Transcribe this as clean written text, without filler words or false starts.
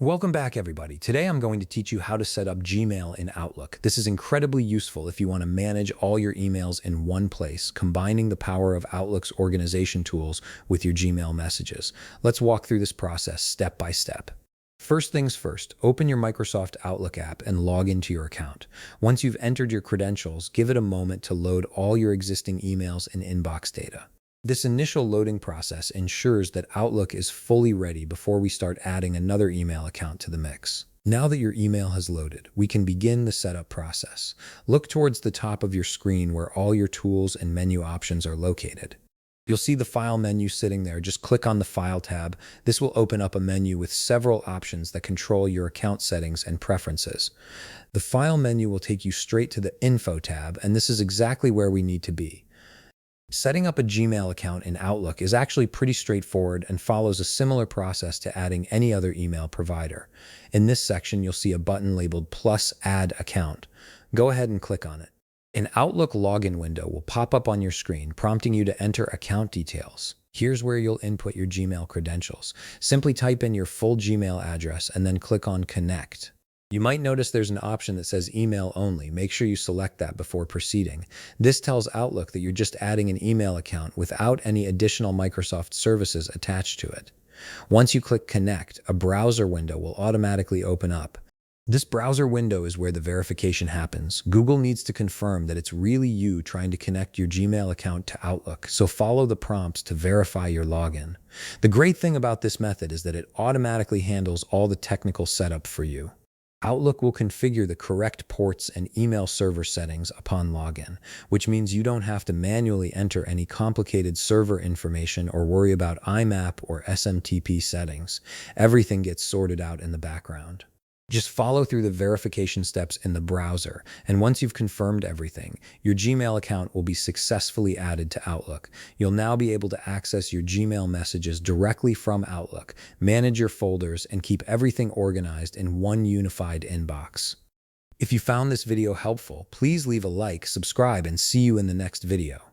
Welcome back, everybody. Today I'm going to teach you how to set up Gmail in Outlook. This is incredibly useful if you want to manage all your emails in one place, combining the power of Outlook's organization tools with your Gmail messages. Let's walk through this process step by step. First things first, open your Microsoft Outlook app and log into your account. Once you've entered your credentials, give it a moment to load all your existing emails and inbox data. This initial loading process ensures that Outlook is fully ready before we start adding another email account to the mix. Now that your email has loaded, we can begin the setup process. Look towards the top of your screen where all your tools and menu options are located. You'll see the File menu sitting there. Just click on the File tab. This will open up a menu with several options that control your account settings and preferences. The File menu will take you straight to the Info tab, and this is exactly where we need to be. Setting up a Gmail account in Outlook is actually pretty straightforward and follows a similar process to adding any other email provider. In this section, you'll see a button labeled Plus Add Account. Go ahead and click on it. An Outlook login window will pop up on your screen, prompting you to enter account details. Here's where you'll input your Gmail credentials. Simply type in your full Gmail address and then click on Connect. You might notice there's an option that says email only. Make sure you select that before proceeding. This tells Outlook that you're just adding an email account without any additional Microsoft services attached to it. Once you click Connect, a browser window will automatically open up. This browser window is where the verification happens. Google needs to confirm that it's really you trying to connect your Gmail account to Outlook, so follow the prompts to verify your login. The great thing about this method is that it automatically handles all the technical setup for you. Outlook will configure the correct ports and email server settings upon login, which means you don't have to manually enter any complicated server information or worry about IMAP or SMTP settings. Everything gets sorted out in the background. Just follow through the verification steps in the browser, and once you've confirmed everything, your Gmail account will be successfully added to Outlook. You'll now be able to access your Gmail messages directly from Outlook, manage your folders, and keep everything organized in one unified inbox. If you found this video helpful, please leave a like, subscribe, and see you in the next video.